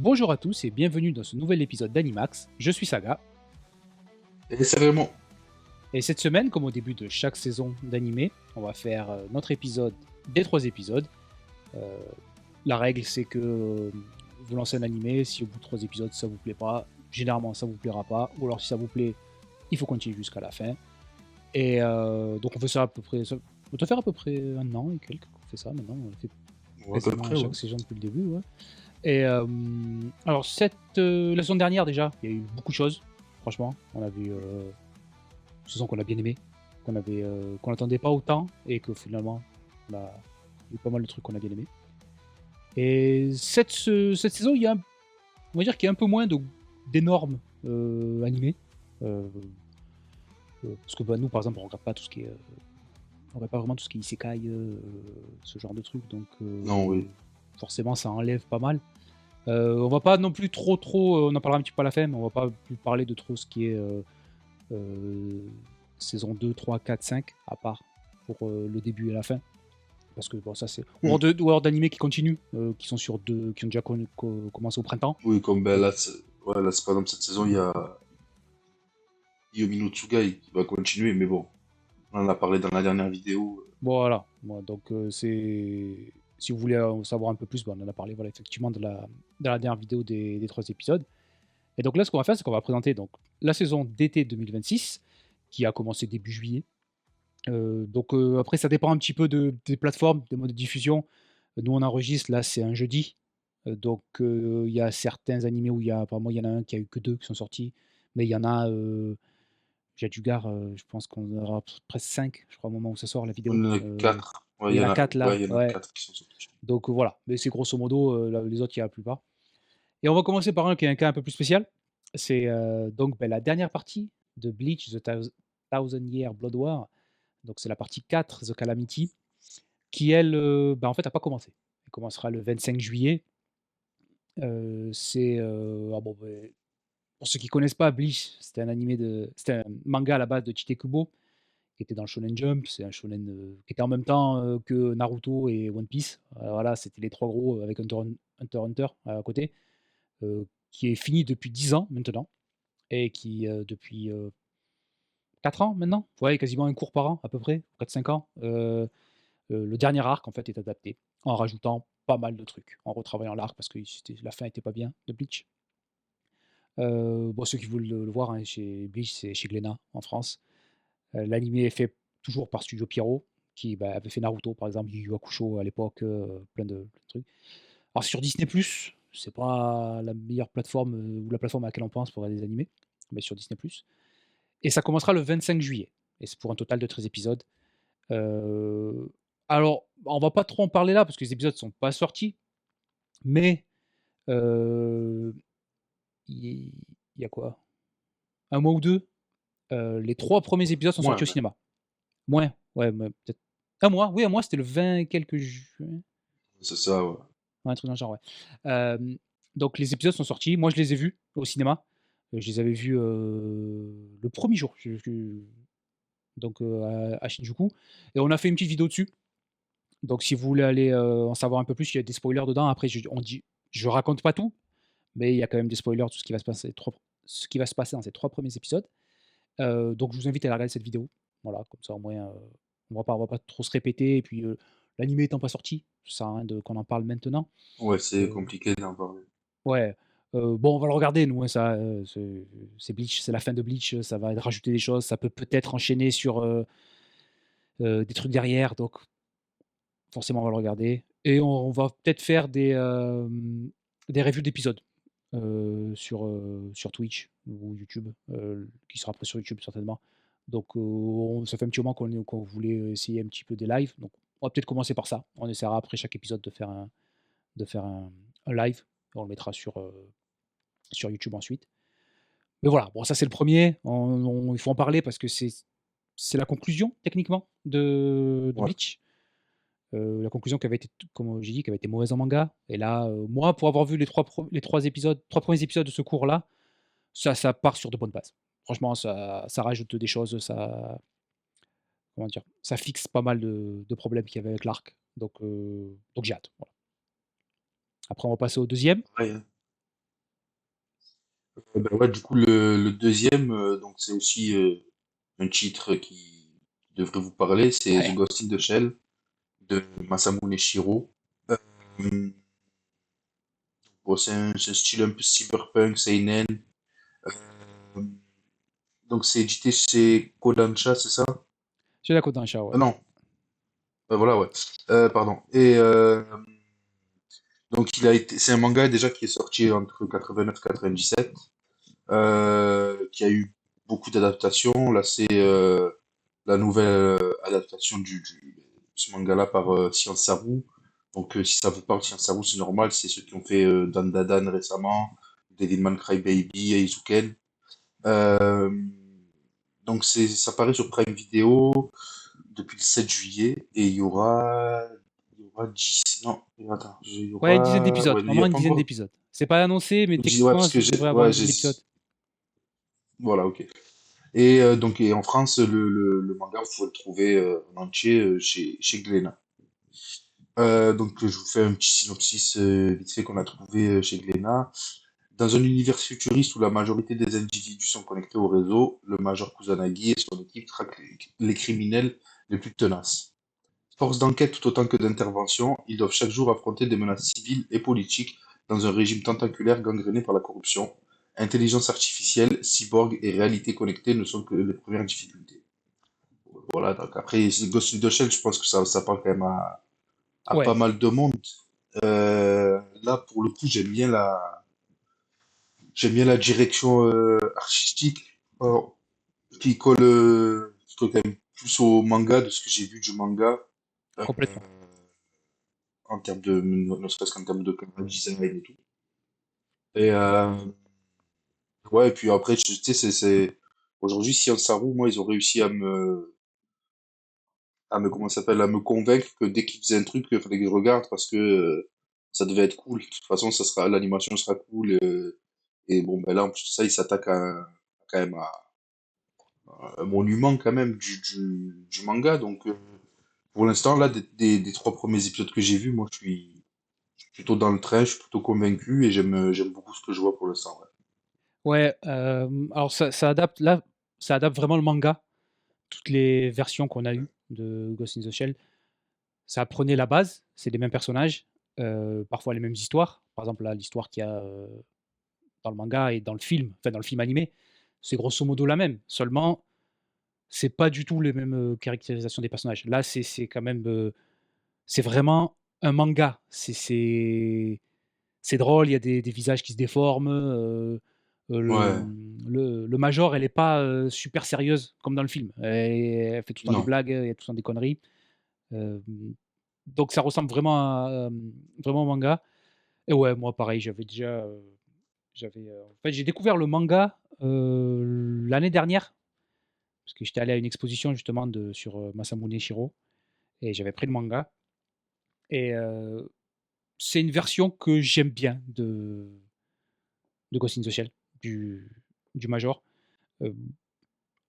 Bonjour à tous et bienvenue dans ce nouvel épisode d'Animax. Je suis Saga Et c'est vraiment. et cette semaine, comme au début de chaque saison d'animé, on va faire notre épisode des 3 épisodes. Euh, la règle c'est que vous lancez un animé, si au bout de 3 épisodes ça vous plaît pas, généralement ça vous plaira pas, ou alors si ça vous plaît, il faut continuer jusqu'à la fin. Et donc on fait ça à peu près, on doit faire à peu près un an et quelques qu'on fait ça maintenant, on le fait Ouais, à peu quasiment à près, ouais. chaque saison depuis le début. Ouais. Et alors, la saison dernière, déjà, il y a eu beaucoup de choses. Franchement, on a vu une saison qu'on a bien aimée, qu'on n'attendait pas autant, et que finalement, on a eu pas mal de trucs qu'on a bien aimés. Et cette saison, on va dire qu'il y a un peu moins d'énormes animés. Euh, parce que bah, nous, par exemple, on regarde pas tout ce qui est. On regarde pas vraiment tout ce qui est isekai, ce genre de trucs, donc Non, oui. forcément, ça enlève pas mal. On va pas non plus trop, on en parlera un petit peu à la fin, mais on va pas plus parler de trop ce qui est euh, saison 2, 3, 4, 5, à part pour le début et la fin. Parce que bon, ça c'est. Ou Mm. hors d'animés qui continuent, qui sont sur deux, qui ont déjà commencé au printemps. Oui, comme ben, Donc là, ouais, là, c'est par exemple cette saison, il y a Yomi no Tsugai qui va continuer, mais bon, on en a parlé dans la dernière vidéo. voilà. Bon, donc c'est. Si vous voulez en savoir un peu plus, bon, on en a parlé voilà, effectivement dans la dernière vidéo des 3 épisodes. Et donc là, ce qu'on va faire, c'est qu'on va présenter donc, la saison d'été 2026, qui a commencé début juillet. Donc après, ça dépend un petit peu des plateformes, des modes de diffusion. Nous, on enregistre, là, c'est un jeudi. Donc il y a certains animés où apparemment, il y en a un qui a eu que 2 qui sont sortis. Mais il y en a, Jadjugar, je pense qu'on aura presque 5, je crois, au moment où ça sort, la vidéo. Il y en a 4. Ouais, Il y en a 4 ouais, là, il y en a ouais. 4 qui sont sortis. Donc voilà, mais c'est grosso modo, les autres, il y a la plupart. Et on va commencer par un qui est un cas un peu plus spécial. C'est donc la dernière partie de Bleach, Thousand Year Blood War. Donc c'est la partie 4, The Calamity, qui elle, en fait, n'a pas commencé. Elle commencera le 25 juillet. Pour ceux qui connaissent pas, Bleach, c'était un manga à la base de Tite Kubo, qui était dans le Shonen Jump. C'est un shonen qui était en même temps que Naruto et One Piece. Voilà, c'était les 3 gros avec Hunter x Hunter à côté, qui est fini depuis 10 ans maintenant, et qui, depuis 4 ans maintenant, ouais, quasiment un cours par an à peu près, 4-5 ans. Le dernier arc en fait est adapté en rajoutant pas mal de trucs, en retravaillant l'arc parce que la fin était pas bien de Bleach. Bon, ceux qui veulent le voir hein, chez Bleach, c'est chez Glénat en France. L'animé est fait toujours par Studio Pierrot, qui avait fait Naruto par exemple, Yu Yu Hakusho à l'époque, plein de trucs. Alors sur Disney+, c'est pas la meilleure plateforme ou la plateforme à laquelle on pense pour regarder des animés, mais sur Disney+. Et ça commencera le 25 juillet. Et c'est pour un total de 13 épisodes. Euh, alors, on va pas trop en parler là parce que les épisodes sont pas sortis, mais euh, il y a quoi? Un mois ou deux? Les 3 premiers épisodes sont Ouais, sortis au mais cinéma. Moins, ouais, mais peut-être. Un mois, oui, un mois, c'était le 20 et quelques juin. c'est ça, ouais. Ouais, un truc dans le genre, ouais. Donc les épisodes sont sortis. Moi, je les ai vus au cinéma. Je les avais vus le premier jour. Donc à Shinjuku. Et on a fait une petite vidéo dessus. Donc si vous voulez aller en savoir un peu plus, il y a des spoilers dedans. Après, je raconte pas tout, mais il y a quand même des spoilers, tout ce qui va se passer, ce qui va se passer dans ces 3 premiers épisodes. Donc je vous invite à la regarder cette vidéo. Voilà, comme ça au moins, on va pas trop se répéter. Et puis l'animé étant pas sorti, ça sert à rien qu'on en parle maintenant. Ouais, c'est Euh, compliqué d'en parler. ouais. Bon, on va le regarder, nous, hein, ça. C'est Bleach, c'est la fin de Bleach, ça va rajouter des choses, ça peut peut-être enchaîner sur des trucs derrière, donc forcément, on va le regarder. Et on va peut-être faire des reviews d'épisodes sur Twitch ou YouTube, qui sera après sur YouTube certainement. Donc, ça fait un petit moment qu'on voulait essayer un petit peu des lives. Donc, on va peut-être commencer par ça. On essaiera après chaque épisode de faire un live. Et on le mettra sur YouTube ensuite. Mais voilà, bon, ça c'est le premier. Il faut en parler parce que c'est la conclusion techniquement de Ouais. Bleach. La conclusion qui avait été, comme j'ai dit, qui avait été mauvaise en manga. Et là, moi, pour avoir vu les trois premiers épisodes de ce cours-là, ça part sur de bonnes bases. Franchement, ça rajoute des choses, comment dire, ça fixe pas mal de problèmes qu'il y avait avec l'arc. Donc j'ai hâte. Voilà. Après, on va passer au deuxième. Ouais, hein. Ben ouais, du coup, le deuxième, donc c'est aussi un titre qui devrait vous parler, c'est The Ouais. Ghost in the Shell de Masamune Shirow. Euh, bon, c'est un style un peu cyberpunk, seinen. Euh, donc c'est édité chez Kodansha, c'est ça? J'ai la côte d'un chat, ouais. Ah non, voilà, ouais. Pardon. Et donc c'est un manga déjà qui est sorti entre 89 et 97, qui a eu beaucoup d'adaptations. Là, c'est la nouvelle adaptation ce manga-là par Science Saru. Donc, si ça vous parle, Science Saru, c'est normal. C'est ceux qui ont fait Dan Dadan récemment, Devilman Crybaby, Eizouken. Euh, donc, ça paraît sur Prime Video depuis le 7 juillet. Et il y aura 10, non, attends, il y Ouais, une dizaine aura, d'épisodes. ouais, il y Normalement, a une pas dizaine encore, d'épisodes. C'est pas annoncé, mais ouais, techniquement, parce que ça devrait j'ai, avoir une ouais, dizaine d'épisodes. voilà, ok. Et donc, et en France, le manga, vous pouvez le trouver en entier chez Glénat. Donc, je vous fais un petit synopsis vite fait qu'on a trouvé chez Glénat. Dans un univers futuriste où la majorité des individus sont connectés au réseau, le Major Kusanagi et son équipe traquent les criminels les plus tenaces. Force d'enquête tout autant que d'intervention, ils doivent chaque jour affronter des menaces civiles et politiques dans un régime tentaculaire gangréné par la corruption. Intelligence artificielle, cyborg et réalité connectée ne sont que les premières difficultés. Voilà, donc après, Ghost in the Shell, je pense que ça parle quand même à pas Ouais, mal de monde. Là, pour le coup, j'aime bien la direction artistique qui colle quand même plus au manga de ce que j'ai vu du manga euh, complètement. en termes de, ne serait-ce qu'en termes de camera design et tout. Et ouais, et puis après, tu sais, aujourd'hui, Science Saru, moi, ils ont réussi comment ça s'appelle, à me convaincre que dès qu'ils faisaient un truc, il fallait que je regarde parce que ça devait être cool. De toute façon, l'animation sera cool. Et bon, ben là, en plus de ça, ils s'attaquent quand même à un monument quand même du manga. Donc, pour l'instant, là, des trois premiers épisodes que j'ai vus, moi, je suis plutôt dans le train, je suis plutôt convaincu et j'aime beaucoup ce que je vois pour l'instant. Ouais. Ouais, alors ça adapte là, ça adapte vraiment le manga. Toutes les versions qu'on a eues de Ghost in the Shell, ça prenait la base, c'est les mêmes personnages, parfois les mêmes histoires. Par exemple, là, l'histoire qu'il y a, dans le manga et dans le film, enfin dans le film animé, c'est grosso modo la même. Seulement, c'est pas du tout les mêmes, caractérisations des personnages. Là, c'est quand même, c'est vraiment un manga. C'est drôle, il y a des visages qui se déforment, Ouais, le major, elle est pas, super sérieuse comme dans le film. Elle fait tout le temps des non. blagues, il y a tout le temps des conneries. Hem, donc ça ressemble vraiment à, vraiment au manga et ouais, moi pareil, en fait, j'ai découvert le manga, l'année dernière, parce que j'étais allé à une exposition justement sur, Masamune Shirow et j'avais pris le manga et c'est une version que j'aime bien de Ghost in the Shell, du du major. Hem,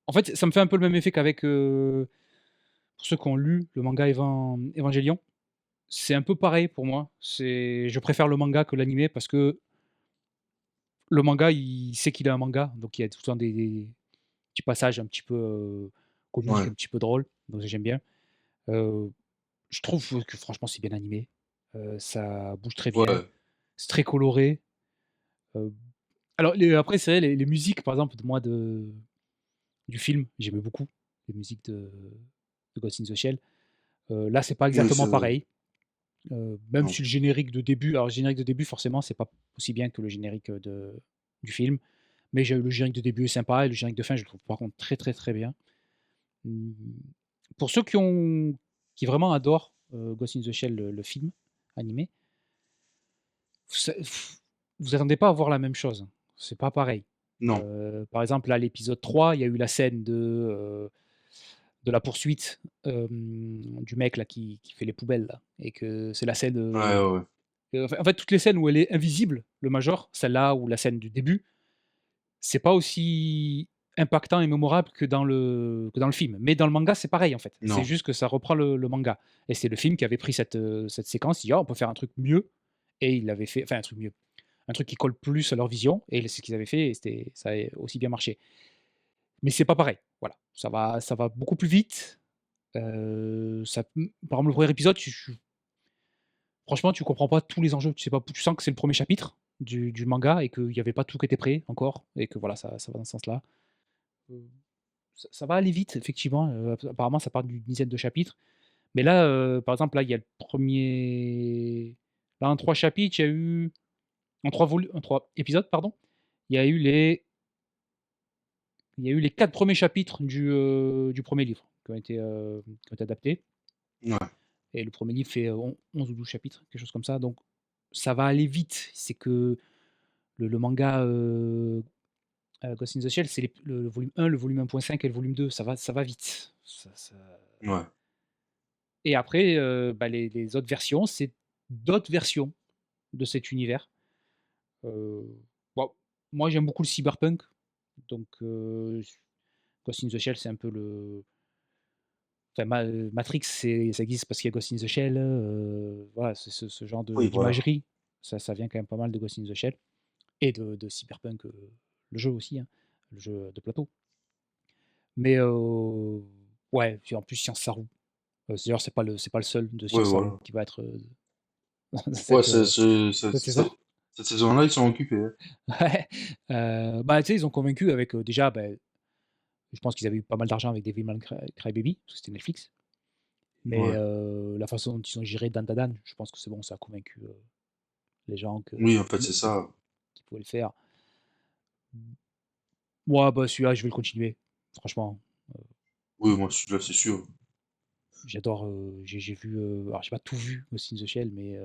En fait, ça me fait un peu le même effet qu'avec, pour ceux qui ont lu le manga Evangelion. C'est un peu pareil pour moi. Je préfère le manga que l'animé parce que le manga, il sait qu'il est un manga, donc il y a tout le temps des petits passages un petit peu, comiques, Ouais, un petit peu drôles, donc j'aime bien. Heu, je trouve que franchement c'est bien animé, ça bouge très bien, ouais, c'est très coloré. Heu, alors après c'est vrai les musiques par exemple du film, j'aimais beaucoup les musiques de Ghost in the Shell. Là c'est pas oui, c'est exactement vrai. pareil, même Non. si le générique de début alors le générique de début forcément c'est pas aussi bien que le générique, du film, mais j'ai le générique de début est sympa et le générique de fin je le trouve par contre très, très, très bien. Mmh, pour ceux qui vraiment adorent, Ghost in the Shell, le film animé, c'est vous attendez pas à voir la même chose. C'est pas pareil. Non. Par exemple, là, l'épisode 3, il y a eu la scène de la poursuite, du mec là qui fait les poubelles là et que c'est la scène, Ouais, ouais, ouais. en fait, toutes les scènes où elle est invisible, le major, celle-là ou la scène du début, c'est pas aussi impactant et mémorable que dans le film. Mais dans le manga, c'est pareil, en fait. C'est Non. juste que ça reprend le manga et c'est le film qui avait pris cette séquence, il dit: «Ah, on peut faire un truc mieux» et il l'avait fait enfin un truc mieux, un truc qui colle plus à leur vision, et c'est ce qu'ils avaient fait, et ça a aussi bien marché. Mais c'est pas pareil, voilà. Ça va beaucoup plus vite. Par exemple, le premier épisode, franchement, tu comprends pas tous les enjeux. Tu sais pas, tu sens que c'est le premier chapitre du manga et qu'il y avait pas tout qui était prêt encore, et que voilà, ça va dans ce sens-là. Heu, ça va aller vite, effectivement. Apparemment, ça part d'une dizaine de chapitres. Mais là, par exemple, là, il y a le premier. Là, en 3 chapitres, il y a eu en 3 épisodes, pardon, il y a eu les 4 premiers chapitres du premier livre qui ont été adaptés, Ouais. et le premier livre fait, 11 ou 12 chapitres, quelque chose comme ça, donc ça va aller vite. C'est que le manga, Ghost in the Shell, c'est le volume 1, le volume 1.5 et le volume 2, ça va vite. Ouais. Et après, bah, les autres versions, c'est d'autres versions de cet univers. Heu, bon, moi j'aime beaucoup le cyberpunk, donc Ghost in the Shell, c'est un peu le enfin Matrix, ça existe parce qu'il y a Ghost in the Shell, voilà, c'est ce genre Oui, voilà. d'imagerie, ça vient quand même pas mal de Ghost in the Shell et de cyberpunk, le jeu aussi, hein, le jeu de plateau. Mais ouais, puis en plus Science Saru, d'ailleurs c'est pas le seul de Ouais, Science Saru voilà. qui va être, dans Ouais, cette saison. cette saison-là, ils sont occupés, hein. Ouais, bah, tu sais, ils ont convaincu avec, déjà, bah, je pense qu'ils avaient eu pas mal d'argent avec Devilman Crybaby, parce que c'était Netflix. Mais Ouais. la façon dont ils ont géré Dan Da Dan, je pense que c'est bon, ça a convaincu, les gens Oui, en fait, c'est ça. qu'ils pouvaient le faire. Moi, bah, celui-là, je vais le continuer. Franchement, Oui, moi, celui-là, c'est sûr. j'adore, j'ai vu, alors j'ai pas tout vu, Ghost in the Shell, mais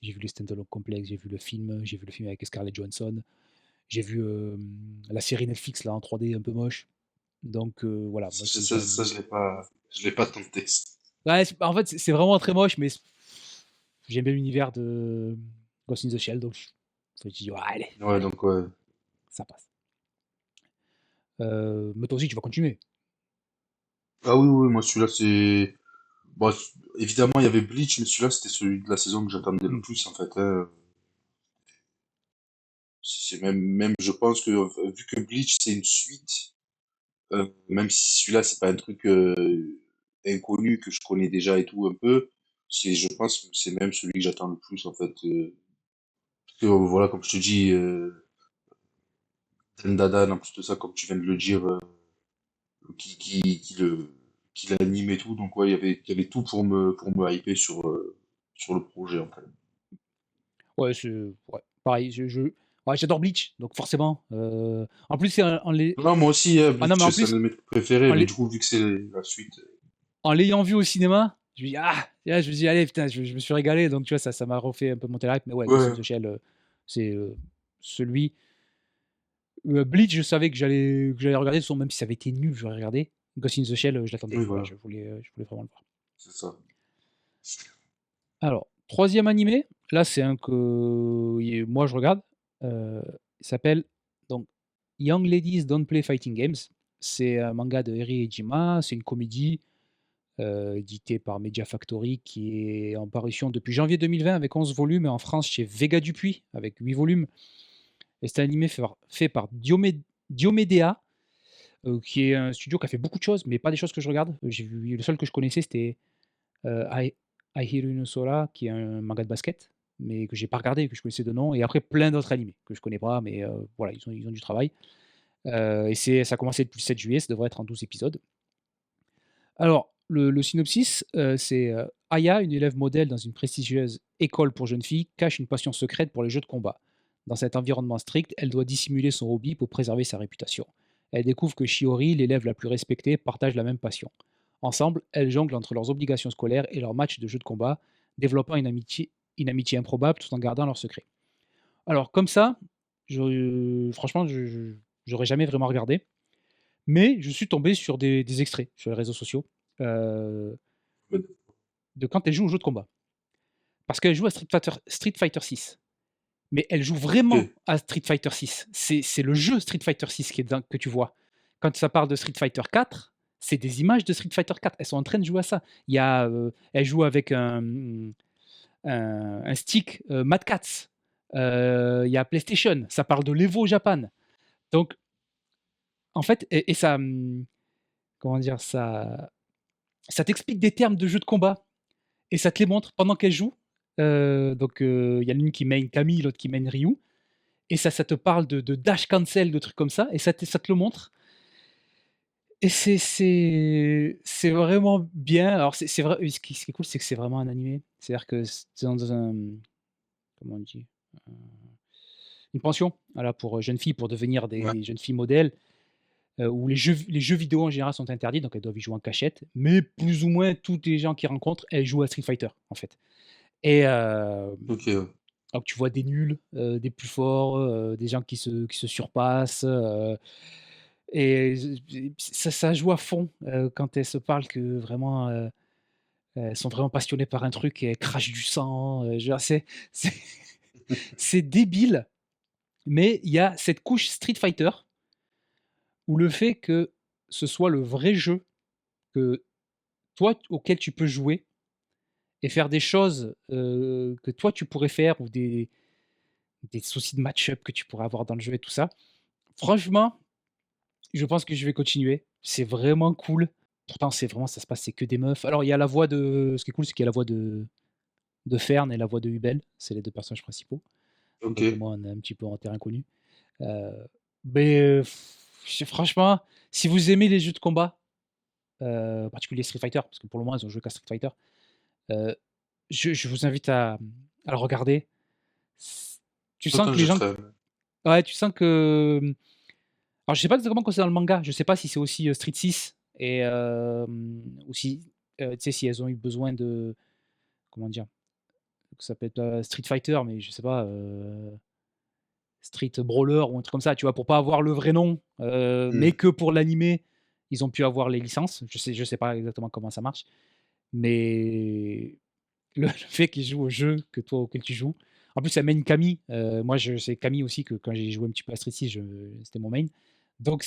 j'ai vu les stand-alone complexes, j'ai vu le film avec Scarlett Johansson, j'ai vu, la série Netflix là en 3D un peu moche. Donc voilà, moi Ça, je l'ai pas tenté. ouais, en fait, c'est vraiment très moche, mais j'aime bien l'univers de Ghost in the Shell, donc je me dis: «Ouais, allez, Ouais, allez, donc, ouais. ça passe». Mais toi aussi, tu vas continuer? Ah oui, oui, moi, celui-là, c'est. Bon, évidemment, il y avait Bleach, mais celui-là, c'était celui de la saison que j'attendais le Mmh. plus, en fait, hein. C'est même, je pense que, vu que Bleach, c'est une suite, même si celui-là, c'est pas un truc inconnu que je connais déjà et tout un peu, je pense que c'est même celui que j'attends le plus, en fait. Parce que, voilà, comme je te dis, Dadan, en plus de ça, comme tu viens de le dire, qui, qui, qui le, qui l'anime et tout, donc ouais, il y avait tout pour me hyper sur le projet, en fait. Ouais, ouais, pareil, ouais, j'adore Bleach, donc forcément, en plus, c'est Non, moi aussi, non, mais Bleach, en c'est un plus, de mes trucs préférés, en mais l'ay du coup, vu que c'est la suite. en l'ayant vu au cinéma, je me dis: «Ah!» Et là, je me dis: «Allez, putain, je me suis régalé», donc tu vois, ça m'a refait un peu monter la hype, mais ouais, Ghost in Ouais, the Shell, c'est, celui Bleach, je savais que j'allais regarder, de toute façon, même si ça avait été nul, j'aurais regardé. Ghost in the Shell, je l'attendais. oui, Voilà, voilà, je voulais vraiment le voir. c'est ça. Alors, troisième animé, là, c'est un que moi je regarde. Il s'appelle donc Young Ladies Don't Play Fighting Games. C'est un manga de Eri Ejima. C'est une comédie éditée par Media Factory qui est en parution depuis janvier 2020 avec 11 volumes et en France chez Vega Dupuis avec 8 volumes. Et c'est un animé fait par Diomedea, qui est un studio qui a fait beaucoup de choses, mais pas des choses que je regarde. Le seul que je connaissais, c'était I Hiro no Sora, qui est un manga de basket, mais que j'ai pas regardé, que je connaissais de nom, et après plein d'autres animés que je connais pas, mais voilà, ils ont du travail. Et ça a commencé depuis le 7 juillet, ça devrait être en 12 épisodes. Alors, le synopsis, c'est Aya, une élève modèle dans une prestigieuse école pour jeunes filles, cache une passion secrète pour les jeux de combat. Dans cet environnement strict, elle doit dissimuler son hobby pour préserver sa réputation. Elle découvre que Shiori, l'élève la plus respectée, partage la même passion. Ensemble, elles jonglent entre leurs obligations scolaires et leurs matchs de jeux de combat, développant une amitié improbable tout en gardant leur secret. Alors, comme ça, franchement, j'aurais jamais vraiment regardé, mais je suis tombé sur des extraits sur les réseaux sociaux, heu, Ouais, de quand elle joue aux jeux de combat. Parce qu'elle joue à Street Fighter 6. Mais elle joue ok, vraiment à Street Fighter 6. C'est le jeu Street Fighter 6 que tu vois. Quand ça parle de Street Fighter 4, c'est des images de Street Fighter 4. Elles sont en train de jouer à ça. Elle joue avec un stick Mad Catz. Il y a PlayStation, ça parle de l'Evo au Japan. Donc, en fait, et ça, comment dire, ça t'explique des termes de jeux de combat et ça te les montre pendant qu'elle joue. Donc, il y a l'une qui main Camille, l'autre qui main Ryu, et ça te parle de dash cancel, de trucs comme ça, et ça te le montre. Et c'est vraiment bien. Alors, c'est vrai, ce qui est cool, c'est que c'est vraiment un animé. C'est-à-dire que c'est dans un, comment on dit, une pension, voilà, pour jeunes filles, pour devenir Ouais. des jeunes filles modèles, où les jeux vidéo en général sont interdits, donc elles doivent y jouer en cachette. Mais plus ou moins, tous les gens qu'ils rencontrent, elles jouent à Street Fighter, en fait. Et Ok, ouais. donc tu vois des nuls, des plus forts, des gens qui se surpassent. Et ça joue à fond quand elles se parlent, que vraiment elles sont vraiment passionnées par un truc et elles crachent du sang. Genre, c'est, c'est débile, mais il y a cette couche Street Fighter où le fait que ce soit le vrai jeu que toi auquel tu peux jouer et faire des choses que toi tu pourrais faire, ou des soucis de match-up que tu pourrais avoir dans le jeu et tout ça. Franchement, je pense que je vais continuer. C'est vraiment cool. Pourtant, c'est vraiment, ça se passe, c'est que des meufs. Alors, il y a la voix de. Ce qui est cool, c'est qu'il y a la voix de Fern et la voix de Hubel. C'est les deux personnages principaux. Ok. Donc, moi, on est un petit peu en terrain connu. Euh, mais franchement, si vous aimez les jeux de combat, en particulier Street Fighter, parce que pour le moment, ils ont joué qu'à Street Fighter, euh, je vous invite à le regarder. Tu sens Attends, que les je gens. ferai. Ouais, tu sens que. Alors, je sais pas exactement quand c'est dans le manga. Je sais pas si c'est aussi Street 6 et ou si, tu sais, si elles ont eu besoin de, comment dire, ça peut être Street Fighter, mais je sais pas, Street Brawler ou un truc comme ça, tu vois, pour pas avoir le vrai nom, mais Hmm. que pour l'animé, ils ont pu avoir les licences. Je sais pas exactement comment ça marche, mais le fait qu'ils jouent au jeu que toi auquel tu joues. En plus, ça mène Camille. Moi, c'est Camille aussi que quand j'ai joué un petit peu à Street 6, c'était mon main. Donc,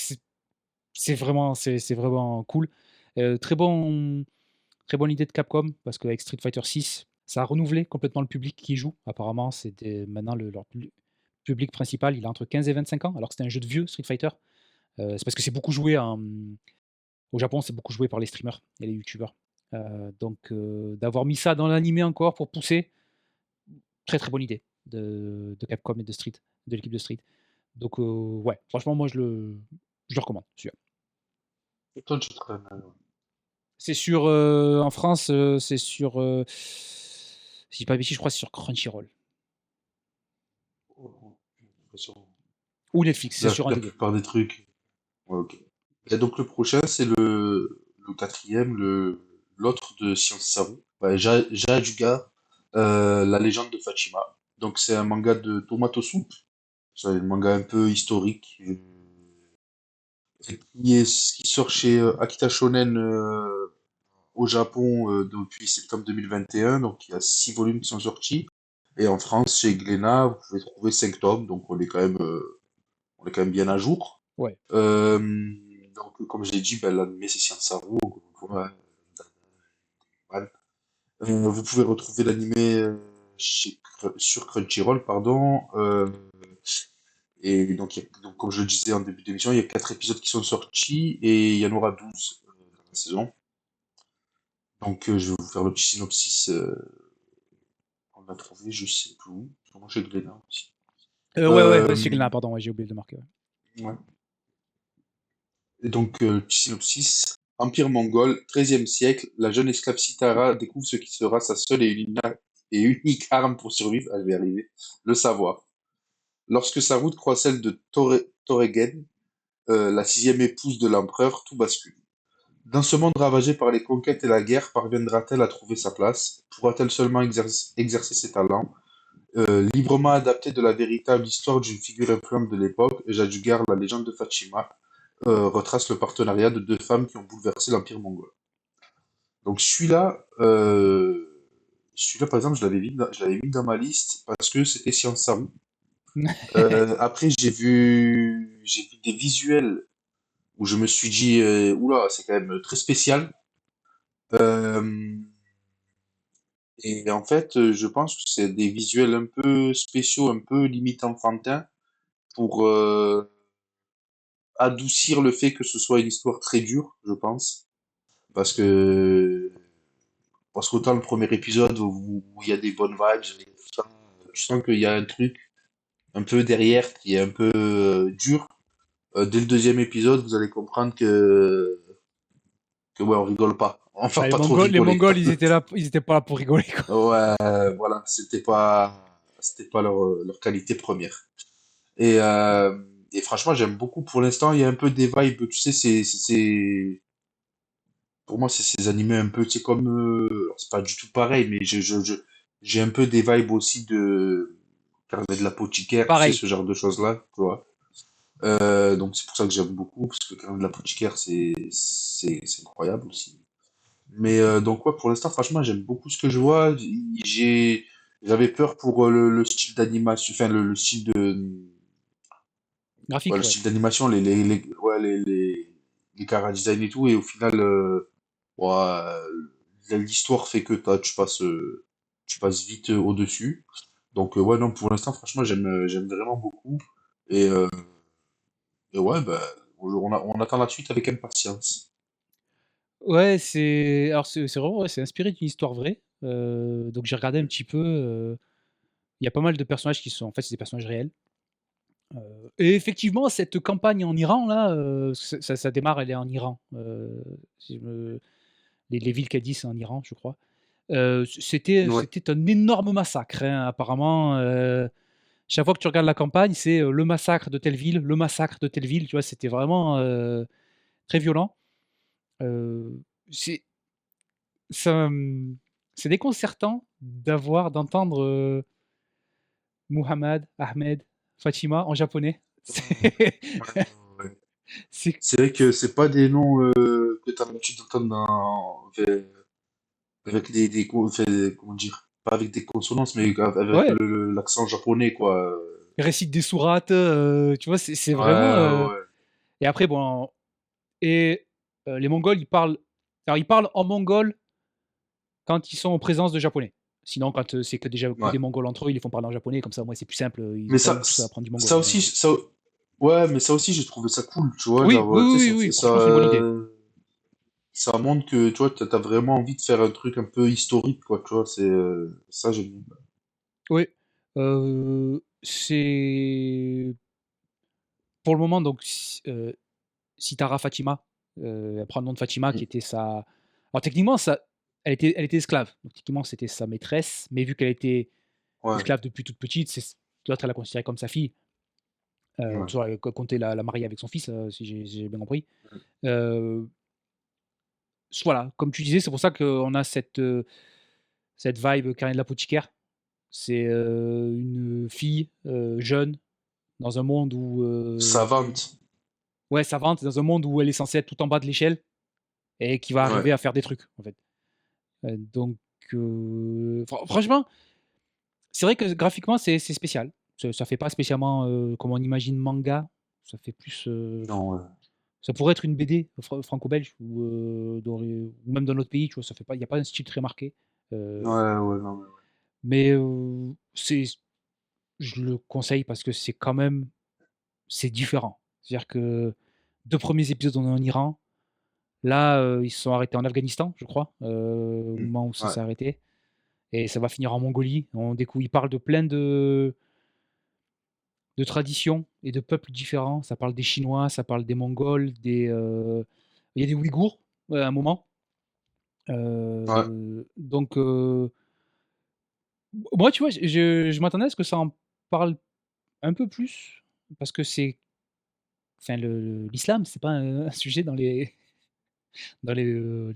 c'est vraiment cool. Très bonne idée de Capcom, parce qu'avec Street Fighter 6, ça a renouvelé complètement le public qui joue. Apparemment, maintenant leur public principal, il a entre 15 et 25 ans, alors que c'était un jeu de vieux Street Fighter. C'est parce que c'est beaucoup joué au Japon, c'est beaucoup joué par les streamers et les youtubeurs. Donc, d'avoir mis ça dans l'animé encore pour pousser, très très bonne idée de Capcom et de l'équipe de Street. Donc, ouais, franchement, moi je le recommande, celui-là. Attends, je ferai. C'est sur, en France, c'est sur, si je dis pas de bêtises, je crois que c'est sur Crunchyroll ou Netflix, c'est sur un La des deux. plupart des trucs. Ouais, ok. Et donc le prochain, c'est le quatrième, l'autre de Science Saru. Ouais, Jaduga, la légende de Fatima. Donc c'est un manga de Tomato Soup. C'est un manga un peu historique. Qui sort chez Akita Shonen au Japon depuis septembre 2021. Donc il y a 6 volumes qui sont sortis. Et en France, chez Glénat, vous pouvez trouver 5 tomes. Donc on est quand même bien à jour. Ouais. Euh, donc, comme je l'ai dit, ben, l'anime c'est Science Saru. Voilà. Vous pouvez retrouver l'animé sur Crunchyroll, pardon. Et donc, donc, comme je le disais en début d'émission, il y a 4 épisodes qui sont sortis et il y en aura 12 dans la saison. Donc, je vais vous faire le petit synopsis. On l'a trouvé, je sais plus où. Sûrement chez Glénat aussi. Ouais, ouais, Euh, vas-y, Glénat, pardon, ouais, j'ai oublié de le marquer. Ouais. ouais. Et donc, petit synopsis. Empire mongol, 13e siècle, la jeune esclave Sitara découvre ce qui sera sa seule et unique arme pour survivre, elle va y arriver, le savoir. Lorsque sa route croise celle de Toregen, la 6e épouse de l'empereur, tout bascule. Dans ce monde ravagé par les conquêtes et la guerre, parviendra-t-elle à trouver sa place? Pourra-t-elle seulement exercer ses talents? Librement adapté de la véritable histoire d'une figure influente de l'époque, Jadugar, la légende de Fatima, retrace le partenariat de 2 femmes qui ont bouleversé l'Empire mongol. Donc celui-là par exemple, je l'avais mis dans ma liste parce que c'était Science Saru. Après, j'ai vu des visuels où je me suis dit, oula, c'est quand même très spécial. Euh, Et en fait, je pense que c'est des visuels un peu spéciaux, un peu limite enfantins, pour adoucir le fait que ce soit une histoire très dure, je pense. Parce que parce qu'autant le premier épisode où il y a des bonnes vibes, et tout ça, je sens qu'il y a un truc un peu derrière qui est un peu dur. Dès le deuxième épisode, vous allez comprendre que ouais, on rigole pas. On va Ah, pas trop Les rigoler. Mongols, ils étaient là, ils étaient pas là pour rigoler, quoi. Ouais, voilà, c'était pas leur qualité première. Et, euh, et franchement, j'aime beaucoup. Pour l'instant, il y a un peu des vibes, tu sais, pour moi, c'est ces animés un peu, tu sais, comme, alors, c'est pas du tout pareil, mais j'ai un peu des vibes aussi de Carnet de l'apothicaire, tu sais, Pareil. ce genre de choses-là, tu vois. Donc c'est pour ça que j'aime beaucoup, parce que Carnet de l'apothicaire, c'est incroyable aussi. Mais donc ouais, pour l'instant, franchement, j'aime beaucoup ce que je vois. J'avais peur pour le style d'animation, enfin le style de, ouais, Graphique, le ouais. style d'animation, ouais, les chara design et tout, et au final, ouais, l'histoire fait que tu passes vite au-dessus. Donc ouais, non, pour l'instant, franchement, j'aime vraiment beaucoup. Et, euh, et ouais, bah, on attend la suite avec impatience. Ouais, c'est alors c'est vraiment ouais, c'est inspiré d'une histoire vraie. Donc j'ai regardé un petit peu, il y a pas mal de personnages qui sont en fait, c'est des personnages réels. Et effectivement, cette campagne en Iran là, ça démarre, elle est en Iran. Si je me les villes qu'elle dit, c'est en Iran, je crois. Ouais. C'était un énorme massacre, hein, apparemment, chaque fois que tu regardes la campagne, c'est, le massacre de telle ville, le massacre de telle ville, tu vois? C'était vraiment, très violent. C'est ça, c'est déconcertant d'entendre, Mohammad, Ahmed, Fatima en japonais. C'est Ouais, ouais. c'est C'est vrai que c'est pas des noms que tu as l'habitude d'entendre avec enfin, comment dire, pas avec des consonances, mais avec ouais, l'accent japonais, quoi. récite des sourates, tu vois? C'est vraiment, Ouais, ouais, et après bon et les Mongols, ils parlent en mongol quand ils sont en présence de Japonais. Sinon, quand, c'est que déjà que ouais. des Mongols entre eux, ils les font parler en japonais, comme ça, moi, c'est plus simple, ils Mais ont pas tous à apprendre du mongol, ça hein. aussi, ouais, mais ça aussi, j'ai trouvé ça cool, tu vois, Oui, genre, oui, tu oui, sais, oui, oui, franchement, c'est une bonne idée. ça montre que, tu vois, t'as vraiment envie de faire un truc un peu historique, quoi, tu vois, ça, j'aime bien. Oui, c'est pour le moment donc Sitara Fatima, elle prend le nom de Fatima qui Mm. était sa alors techniquement ça elle était esclave, donc techniquement c'était sa maîtresse, mais vu qu'elle était Ouais, esclave depuis toute petite, c'est l'autre elle l'a considérée comme sa fille, ouais. tu vois? Elle comptait la marier avec son fils, si j'ai bien compris. Heu, voilà, comme tu disais, c'est pour ça qu'on a cette vibe Carnet de l'apothicaire. C'est, une fille, jeune dans un monde où, Savante. ouais, savante, dans un monde où elle est censée être tout en bas de l'échelle et qui va Ouais. arriver à faire des trucs, en fait. Donc, franchement, c'est vrai que graphiquement, c'est spécial. Ça fait pas spécialement, comme on imagine manga. Ça fait plus, Non, ouais. ça pourrait être une BD franco-belge ou même dans notre pays, tu vois? Ça fait pas il y a pas un style très marqué, Ouais, heu, ouais, non, mais mais, c'est je le conseille parce que c'est différent. C'est-à-dire que 2 premiers épisodes, on est en Iran. Là, ils se sont arrêtés en Afghanistan, je crois, au ouais. moment où ça Ouais. s'est arrêté et ça va finir en Mongolie. On découvre ils parlent de plein de traditions et de peuples différents. Ça parle des Chinois, ça parle des Mongols, il y a des Ouïghours, à un moment. Ouais. Donc moi, tu vois, je m'attendais à ce que ça en parle un peu plus parce que c'est enfin l'islam, c'est pas un sujet dans les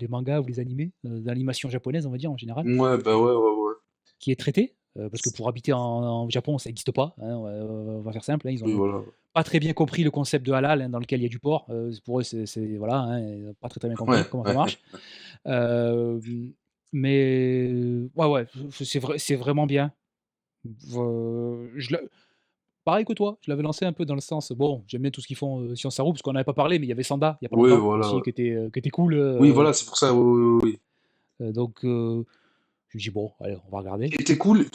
mangas ou les animés, dans l'animation japonaise, on va dire, en général. Ouais, bah ouais, ouais, ouais. Qui est traité, parce que pour habiter en Japon, ça existe pas, hein, on va faire simple, hein. Ils Oui, ont voilà. pas très bien compris le concept de halal, hein, dans lequel il y a du porc, pour eux, c'est voilà, hein, ils ont pas très, très bien Ouais, compris comment ça ouais. marche. Hem, mais ouais, ouais, c'est vraiment bien. Je le pareil que toi, je l'avais lancé un peu dans le sens, bon, j'aime bien tout ce qu'ils font, Science Saru, parce qu'on en avait pas parlé, mais il y avait Sanda, il y a pas Oui, longtemps, aussi, voilà. qui était cool, Oui, voilà, c'est pour ça, oui, oui, oui. donc me dis, bon, allez, on va regarder. Qui était cool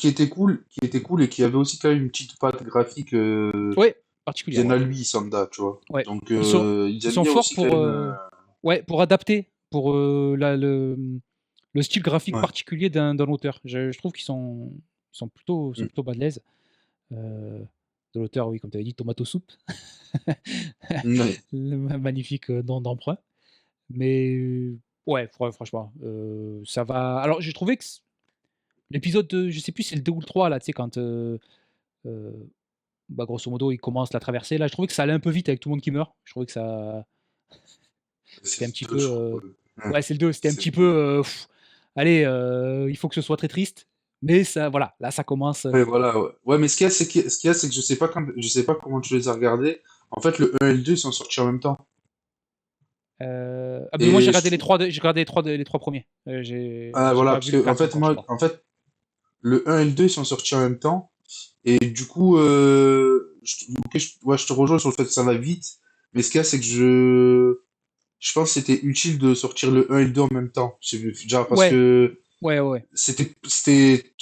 et qui avait aussi quand même une petite patte graphique Ouais, particulière, bien ouais. à lui, Sanda, tu vois. Ouais. Donc ils Ils aiment sont bien forts aussi quand pour, même. ouais, pour adapter, pour le style graphique Ouais. particulier d'un auteur. Je trouve qu'ils sont Mm. plutôt balèzes. Euh, de l'auteur, oui, comme tu avais dit, Tomato Soup, Ouais. le magnifique nom d'emprunt. Mais ouais, franchement, ça va. Alors, j'ai trouvé que l'épisode, je sais plus, c'est le 2 ou le 3, là, tu sais, quand, euh, bah, grosso modo, il commence la traversée. Là, je trouvais que ça allait un peu vite avec tout le monde qui meurt. Je trouvais que ça. C'est C'était un petit deux, peu. je crois. Ouais. Ouais, c'est le 2. C'était un C'est petit peu. Allez, il faut que ce soit très triste. Mais ça, voilà, là, ça commence. Ouais, voilà, ouais. Ouais, mais ce qu'il y a, c'est que je sais pas comment tu les as regardés. En fait, le 1 et le 2 ils sont sortis en même temps. Ah, mais moi, j'ai Et je regardé les trouve. trois, j'ai regardé les trois premiers. Ah, J'ai voilà, pas parce vu le que, 4 encore, je crois. en fait, le 1 et le 2 ils sont sortis en même temps. Et du coup, ok, ouais, je te rejoins sur le fait que ça va vite. Mais ce qu'il y a, c'est que je pense que c'était utile de sortir le 1 et le 2 en même temps. Genre, parce Ouais, que ouais.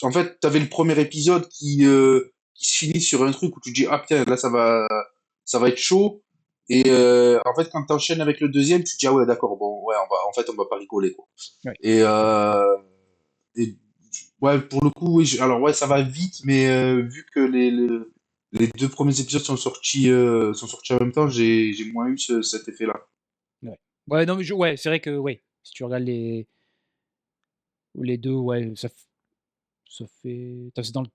en fait, t'avais le premier épisode qui se finit sur un truc où tu dis, ah putain, là, ça va être chaud. Et en fait, quand t'enchaînes avec le deuxième, tu te dis, ah ouais, d'accord, bon, ouais, en fait, on va pas rigoler, quoi. Ouais. Et ouais, pour le coup, oui, alors ouais, ça va vite, mais vu que les deux premiers épisodes sont sortis en même temps, j'ai moins eu cet effet-là. Ouais. Ouais, non, mais ouais, c'est vrai que, ouais, si tu regardes les deux, ouais, ça fait. Attends, c'est dans le.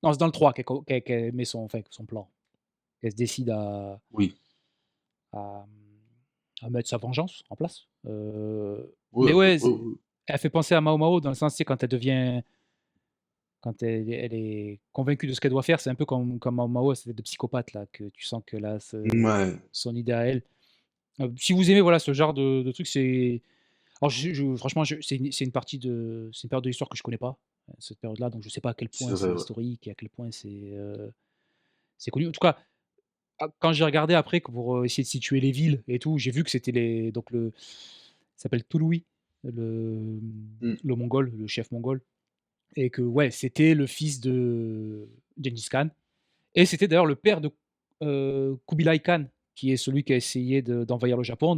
Non, c'est dans le 3 qu'elle met son plan. Qu'elle se décide Oui. à, à mettre sa vengeance en place. Ouais, Mais ouais, ouais, elle fait penser à Mao Mao dans le sens, c'est quand elle devient. Quand elle est convaincue de ce qu'elle doit faire, c'est un peu comme Mao Mao, c'est de psychopathe, là, que tu sens que là, ouais. son idée à elle. Si vous aimez voilà, ce genre de truc, c'est. Alors, franchement, c'est une partie c'est une période de l'histoire que je connais pas, cette période-là, donc je sais pas à quel C'est point c'est vrai, ouais. historique et à quel point c'est connu. En tout cas, quand j'ai regardé après pour essayer de situer les villes et tout, j'ai vu que c'était donc ça s'appelle Tului, le, Mm. le mongol, le chef mongol, et que ouais, c'était le fils de Gengis Khan, et c'était d'ailleurs le père de Kubilai Khan, qui est celui qui a essayé d'envahir le Japon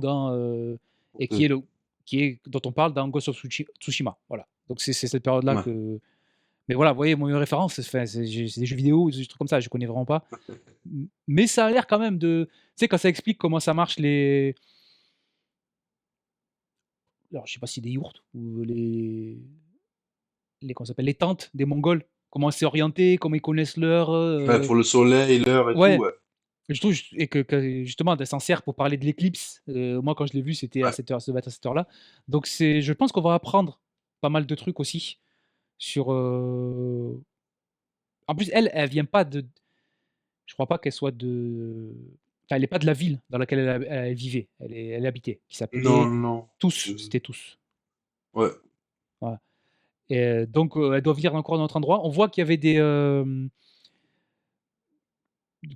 et Ok. dont on parle dans Ghost of Tsushima. Voilà. Donc c'est cette période-là Ouais. que. Mais voilà, vous voyez, mon référence, c'est des jeux vidéo, des trucs comme ça, je connais vraiment pas. Mais ça a l'air quand même de. Tu sais, quand ça explique comment ça marche Alors, je sais pas si des yourtes ou comment ça s'appelle, les tentes des Mongols, comment c'est orienté, comment ils connaissent l'heure. Ouais, pour le soleil, l'heure et tout, Ouais, ouais. et je trouve et que justement, elle s'en sert pour parler de l'éclipse. Moi, quand je l'ai vu, c'était à Ouais. cette heure, ça devait être à cette heure-là. Donc, je pense qu'on va apprendre pas mal de trucs aussi sur. En plus, elle vient pas de. Je crois pas qu'elle soit de. Enfin, elle est pas de la ville dans laquelle elle vivait. Elle habitait, qui Non, s'appelait non. Tous. C'était Tous. Ouais. Voilà. Et donc, elle doit venir encore d'un autre endroit. On voit qu'il y avait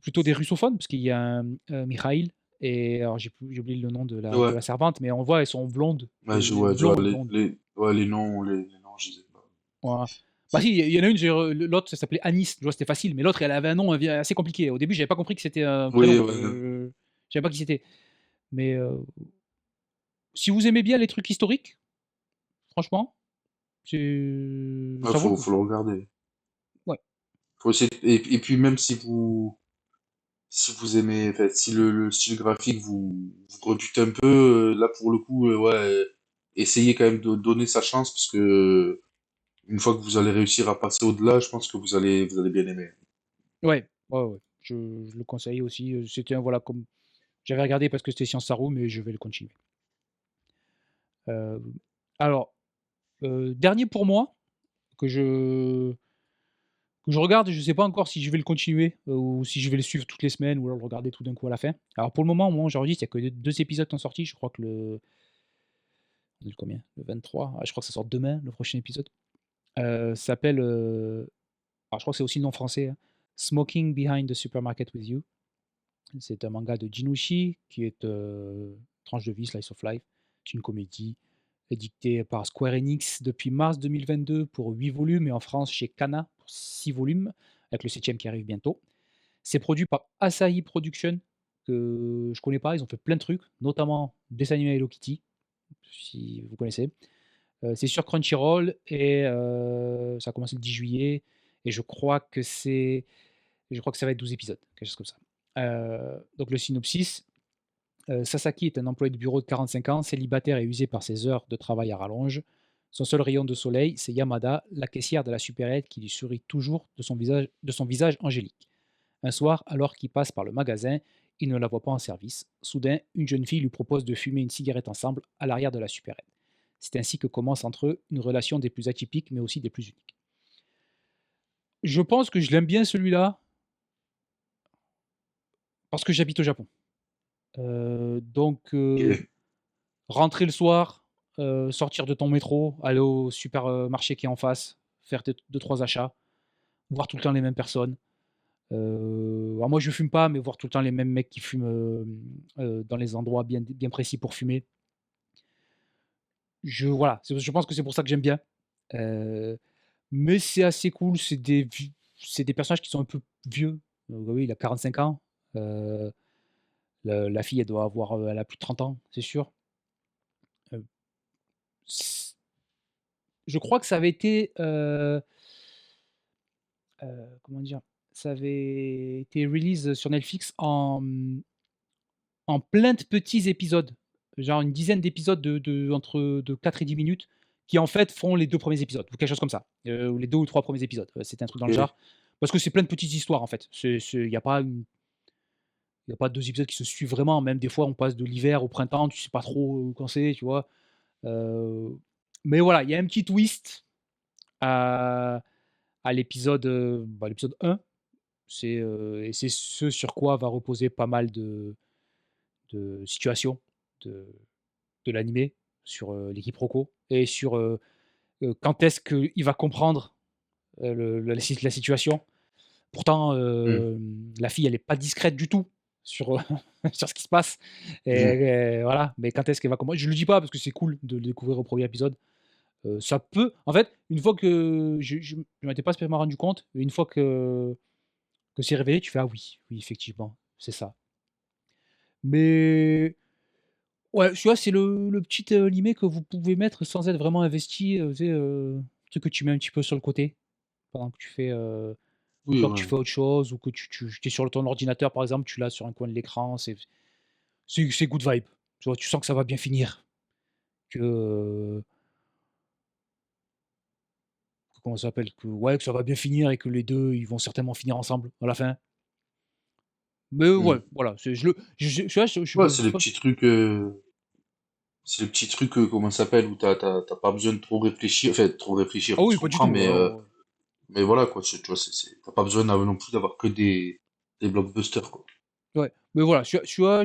plutôt des russophones, parce qu'il y a Mikhail, et alors j'ai oublié le nom de Ouais. la servante, mais on voit, elles sont blondes, Ouais, je vois blondes. les noms, les noms, je sais pas. Voilà. Bah si, il y en a une, l'autre, ça s'appelait Anis, tu vois, c'était facile, mais l'autre, elle avait un nom assez compliqué. Au début, j'avais pas compris que c'était un Oui, prénom. ouais. Je savais pas qui c'était. Mais si vous aimez bien les trucs historiques, franchement, Ouais, ça vaut le faut, coup. faut le regarder. Ouais. Faut essayer, et puis même si vous aimez, enfin, si le style graphique vous rebute un peu, là pour le coup, ouais, essayez quand même de donner sa chance parce que une fois que vous allez réussir à passer au-delà, je pense que vous allez bien aimer. Ouais. Je le conseille aussi. C'était un, voilà, comme j'avais regardé parce que c'était Science Saru, mais je vais le continuer. Euh, alors, dernier pour moi, que je, que je regarde, je sais pas encore si je vais le continuer ou si je vais le suivre toutes les semaines ou alors le regarder tout d'un coup à la fin. Alors pour le moment, moi j'enregistre, il y a que deux épisodes qui sont sortis. Je crois que combien? Le 23. Ah, je crois que ça sort demain, le prochain épisode. Ça s'appelle. Alors je crois que c'est aussi le nom français, hein, Smoking Behind the Supermarket with You. C'est un manga de Jinushi qui est tranche de vie, slice of life. C'est une comédie. édité par Square Enix depuis mars 2022 pour 8 volumes et en France chez Kana pour 6 volumes, avec le septième qui arrive bientôt. C'est produit par Asahi Production, que je connais pas, ils ont fait plein de trucs, notamment dessin animé Hello Kitty, si vous connaissez. C'est sur Crunchyroll et ça a commencé le 10 juillet et je crois que ça va être 12 épisodes, quelque chose comme ça. Donc le synopsis, Sasaki est un employé de bureau de 45 ans, célibataire et usé par ses heures de travail à rallonge. Son seul rayon de soleil, c'est Yamada, la caissière de la supérette qui lui sourit toujours de son visage angélique. Un soir, alors qu'il passe par le magasin, il ne la voit pas en service. Soudain, une jeune fille lui propose de fumer une cigarette ensemble à l'arrière de la supérette. C'est ainsi que commence entre eux une relation des plus atypiques mais aussi des plus uniques. Je pense que je l'aime bien celui-là parce que j'habite au Japon. Donc, Ok. rentrer le soir, sortir de ton métro, aller au supermarché qui est en face, faire tes 2-3 achats, voir tout le temps les mêmes personnes. Alors moi je fume pas, mais voir tout le temps les mêmes mecs qui fument, dans les endroits bien précis pour fumer. Voilà, je pense que c'est pour ça que j'aime bien. Heu, mais c'est assez cool, c'est des personnages qui sont un peu vieux. Oui, il a 45 ans. Heu, la fille, elle a plus de 30 ans, c'est sûr. Heu, c je crois que ça avait été, comment dire? Ça avait été release sur Netflix en plein de petits épisodes, genre une dizaine d'épisodes de 4 et 10 minutes, qui en fait font les 2 premiers épisodes ou quelque chose comme ça, ou les 2 ou 3 premiers épisodes, c'était un truc dans le Ok. genre. Parce que c'est plein de petites histoires en fait. Il y a pas 2 épisodes qui se suivent vraiment, même des fois on passe de l'hiver au printemps, tu sais pas trop, quand c'est, tu vois? Heu, mais voilà, il y a un petit twist à l'épisode 1, et c'est ce sur quoi va reposer pas mal de situations de de l'animé, sur, les quiproquos et sur, quand est-ce qu'il va comprendre, la situation. Pourtant, Hmm. la fille, elle est pas discrète du tout sur, sur ce qui se passe Hmm. et voilà, mais quand est-ce qu'elle va comprendre? Je le dis pas parce que c'est cool de le découvrir au premier épisode. Ça peut en fait, une fois que je m'étais pas spécialement rendu compte, mais une fois que c'est révélé, tu fais: «Ah oui, oui, effectivement, c'est ça». Mais ouais, celui-là, c'est le petit, animé que vous pouvez mettre sans être vraiment investi, tu sais, truc que tu mets un petit peu sur le côté pendant que tu fais, Oui, pendant que ouais. tu fais autre chose ou que tu es sur ton ordinateur, par exemple, tu l'as sur un coin de l'écran, c'est good vibe. Tu vois? Tu sens que ça va bien finir, que, comment ça s'appelle? Que ouais, que ça va bien finir et que les 2 ils vont certainement finir ensemble à la fin. Mais Hmm. ouais, voilà, c'est je le celui-là, je suis Ouais, pas c'est le petit truc. C'est le petit truc, comment ça s'appelle, où t'as pas besoin de trop réfléchir. Enfin, trop réfléchir, ah on oui, se pas du comprend, tout, mais voilà, quoi. Tu vois, t'as pas besoin non plus d'avoir que des blockbusters, quoi. ouais, mais voilà, celui-là,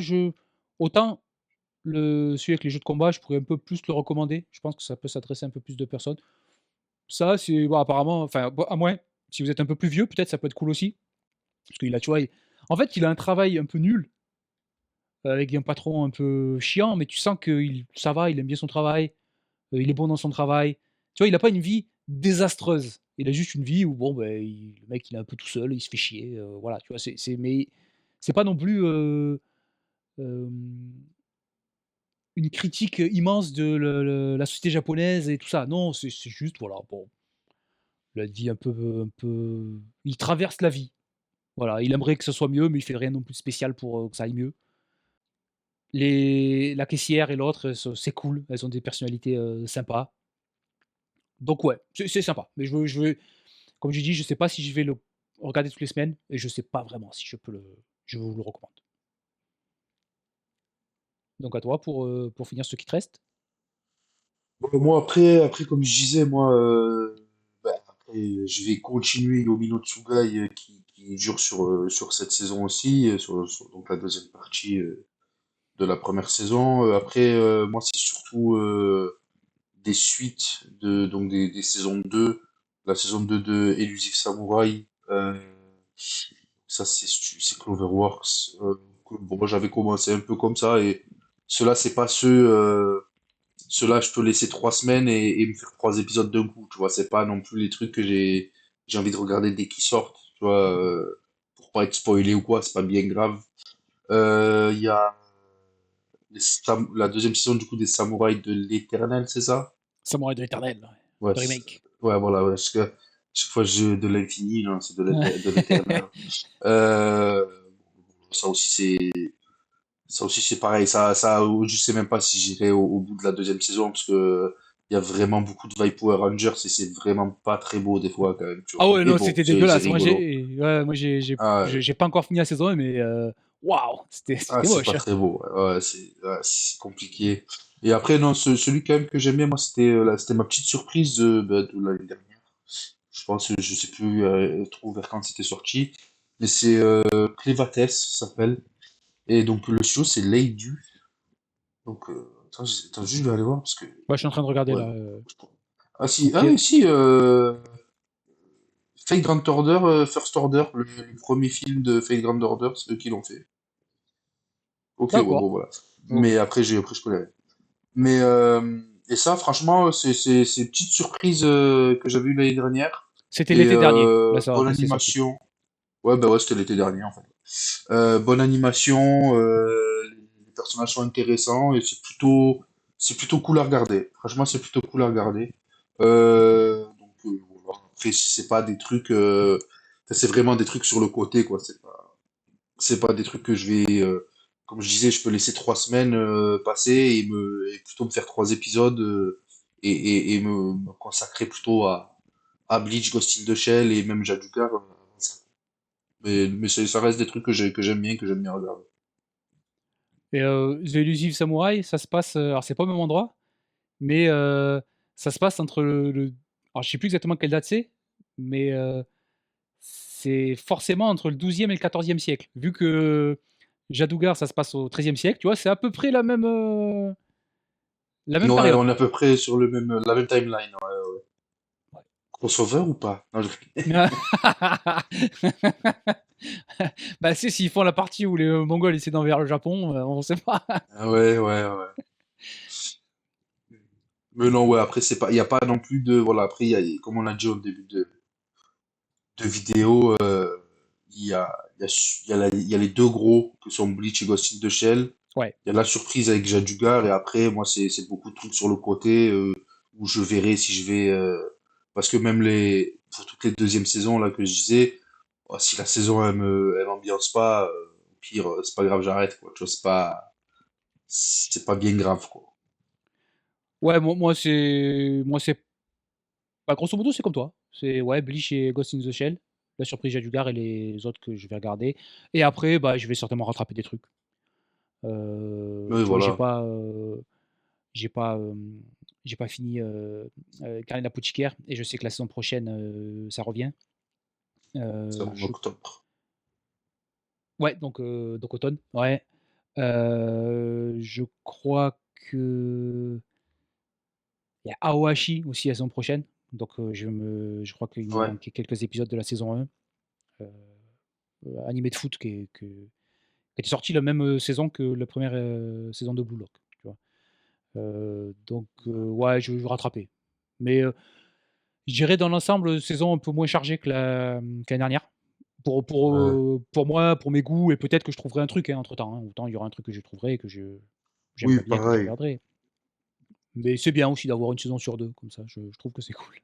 autant celui avec les jeux de combat, je pourrais un peu plus le recommander. Je pense que ça peut s'adresser à un peu plus de personnes. Ça, c'est bon, apparemment, enfin, bon, à moins, si vous êtes un peu plus vieux, peut-être ça peut être cool aussi. Parce qu'il a, tu vois, en fait, il a un travail un peu nul, avec un patron un peu chiant, mais tu sens que ça va, il aime bien son travail, il est bon dans son travail. Tu vois, il a pas une vie désastreuse. Il a juste une vie où, bon, ben, le mec, il est un peu tout seul, il se fait chier, voilà, tu vois? Mais c'est pas non plus, hem une critique immense de la société japonaise et tout ça. Non, c'est juste, voilà, bon, la vie un peu il traverse la vie. Voilà, il aimerait que ce soit mieux, mais il fait rien non plus de spécial pour, que ça aille mieux. La caissière et l'autre, c'est cool, elles ont des personnalités, sympas. Donc ouais, c'est sympa. Mais comme j'ai dit, je sais pas si je vais le regarder toutes les semaines et je sais pas vraiment si je vous le recommande. Donc à toi pour finir ce qui te reste. Bon, moi, après, comme je disais, moi, après, je vais continuer Yomino Tsugai qui dure sur cette saison aussi, sur donc la deuxième partie de la première saison. Après, moi, c'est surtout des suites donc des saisons 2, la saison 2 de Elusive Samurai. Ça, c'est Cloverworks. Bon, moi, j'avais commencé un peu comme ça et ceux-là, c'est pas ceux. ceux-là, je peux laisser 3 semaines et me faire 3 épisodes d'un coup, tu vois. C'est pas non plus les trucs que j'ai envie de regarder dès qu'ils sortent, tu vois. Pour pas être spoilé ou quoi, c'est pas bien grave. Il y a la deuxième saison du coup des Samouraïs de l'Éternel, c'est ça? Samouraï de l'Éternel, ouais. Ouais, Le remake. ouais, voilà, ouais, parce que chaque fois je de l'infini, non, c'est de l'Éternel. Euh, ça aussi c'est pareil. Je sais même pas si j'irai au bout de la deuxième saison parce que il y a vraiment beaucoup de vibe Power Rangers et c'est vraiment pas très beau des fois quand même, tu vois. Ah ouais, Mais non, bon, c'était c'est dégueulasse. Moi, rigolo. Ah, j'ai pas encore fini la saison 1, mais waouh, ah, c'était c'est pas moche. très beau. Ouais, c'est compliqué. Et après, non, celui quand même que j'aime bien, moi, c'était ma petite surprise de l'année dernière. Je pense, je sais plus trop vers quand c'était sorti, mais c'est Clévates, ça s'appelle. Et donc le show, c'est Leidu. Donc, attends, juste, je vais aller voir parce que. Ouais, je suis en train de regarder Ouais. là. Ah si, Ok. ah oui, si, Fate Grand Order, First Order, le premier film de Fate Grand Order, c'est eux qui l'ont fait. Ok, ouais, D'accord. bon, voilà. Ok. Mais après, je connais. Mais, et ça, franchement, c'est une petite surprise que j'avais eu l'année dernière. C'était Et l'été dernier, bonne là c'est sorti. animation. Ouais, bah ouais, c'était l'été dernier, en fait. Bonne animation, les personnages sont intéressants et c'est plutôt cool à regarder. Franchement, c'est plutôt cool à regarder. Donc, voilà. Après, si c'est pas des trucs, c'est vraiment des trucs sur le côté, quoi. C'est pas des trucs que je vais, comme je disais, je peux laisser 3 semaines passer et plutôt me faire 3 épisodes et me consacrer plutôt à Bleach, Ghost in the Shell et même Jadugar. Mais ça reste des trucs que j'aime bien regarder. Et The Elusive Samurai, ça se passe. Alors, c'est pas au même endroit, mais ça se passe entre alors, je sais plus exactement quelle date c'est, mais c'est forcément entre le 12e et le 14e siècle. Vu que Jadugar, ça se passe au 13e siècle, tu vois, c'est à peu près la même Ouais, période. on est à peu près sur la même timeline. Ouais. Crossover ou pas? Non, Bah, c'est s'ils font la partie où les Mongols essaient d'envahir le Japon, on sait pas. Ah ouais, ouais, ouais. Mais non, ouais, après, il n'y a pas non plus de. Voilà, après, comme on l'a dit au début de vidéo, il y a les deux gros que sont Bleach et Ghost in the Shell. Ouais. Il y a la surprise avec Jadugar et après, moi, c'est beaucoup de trucs sur le côté où je verrai si je vais. Parce que même pour toutes les deuxièmes saisons là que je disais, oh, si la saison elle m'ambiance pas, au pire, c'est pas grave, j'arrête quoi. Tu vois, c'est pas bien grave quoi. Ouais, moi c'est bah, grosso modo, c'est comme toi. C'est ouais, Bleach et Ghost in the Shell, la surprise Jadugar et les autres que je vais regarder. Et après, bah, je vais certainement rattraper des trucs. Mais Tu vois, voilà, j'ai pas, j'ai pas fini Karine l'apothicaire et je sais que la saison prochaine, ça revient. c'est en Je octobre. Ouais, donc automne, ouais. Je crois que il y a Aoashi aussi la saison prochaine. Donc je crois qu'il me Ouais. manquait quelques épisodes de la saison 1. Animé de foot qui était sorti la même saison que la première saison de Blue Lock. Tu vois. Donc ouais, je vais rattraper. Mais je dirais dans l'ensemble, saison un peu moins chargée que l'année dernière. Ouais. Pour moi, pour mes goûts, et peut-être que je trouverai un truc entre temps. Autant il y aura un truc que je trouverai et que Oui, j'aimerais bien que je pareil. regarderai. Mais c'est bien aussi d'avoir une saison sur deux, comme ça, je trouve que c'est cool.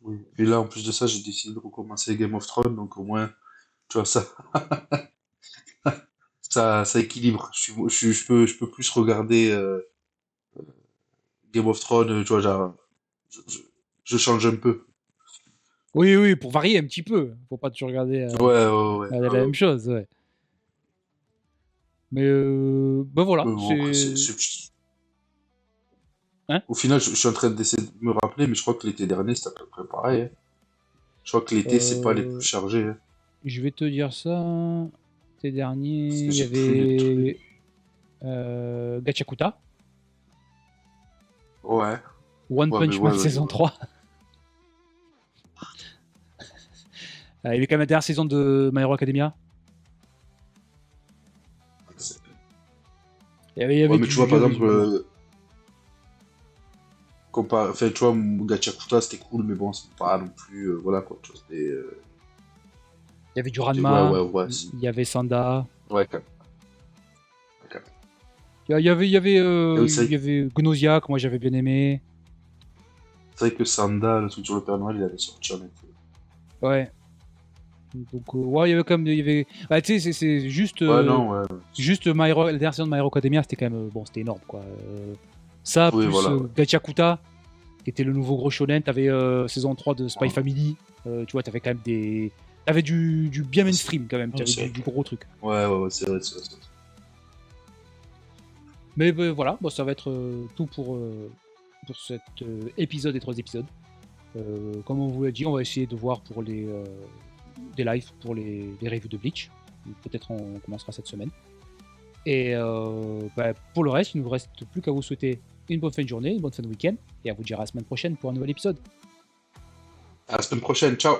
Oui. Et là, en plus de ça, j'ai décidé de recommencer Game of Thrones, donc au moins, tu vois, ça équilibre. Je peux plus regarder Game of Thrones, tu vois, genre, je change un peu. Oui, oui, pour varier un petit peu. Faut pas toujours Ouais, ouais, ouais. regarder la même chose, ouais. Mais ben voilà, Mais bon, après, c'est. Hein? au final, je suis en train d'essayer de me rappeler, mais je crois que l'été dernier, c'était à peu près pareil, hein. Je crois que l'été, c'est pas les plus Euh, chargés, hein, je vais te dire ça. L'été dernier, parce que il y j'ai plus les trucs. avait Gachakuta, Ouais, One ouais, mais Punch Man ouais, ouais, saison 3. Il y avait quand même la dernière saison de My Hero Academia. c'est- Il y avait ouais, mais tu vois, par il y avait exemple, du lourd. Enfin, tu vois, Gachakuta, c'était cool, mais bon, c'est pas non plus. Voilà, quoi. Tu vois, Il y avait du Ouais, Ranma, ouais, ouais. il y avait Sanda, Ouais, quand même. Ouais, quand même. Et oui, il y avait Gnosia que moi j'avais bien aimé. c'est vrai que Sanda, le truc sur le Père Noël, il avait sorti en été. Ouais. Donc ouais, il y avait quand même, il y avait. Ah, tu sais, c'est Ouais, non, ouais. juste My Hero, la dernière version de My Hero Academia, c'était quand même bon, c'était énorme quoi. Ça Oui, plus voilà, ouais. Gachakuta, qui était le nouveau gros shonen. T'avais saison 3 de Spy Ouais. Family. Tu vois, t'avais quand même des. T'avais du bien Ouais, mainstream quand même. ouais, T'avais c'est vrai du gros truc. ouais, ouais, ouais, c'est vrai, c'est vrai. Mais voilà, bon, ça va être tout pour cet épisode des 3 épisodes. Comme on vous l'a dit, on va essayer de voir pour des lives pour les reviews de Bleach. Peut-être on commencera cette semaine. Et pour le reste, il ne nous reste plus qu'à vous souhaiter une bonne fin de journée, une bonne fin de week-end, et à vous dire à la semaine prochaine pour un nouvel épisode. À la semaine prochaine, ciao!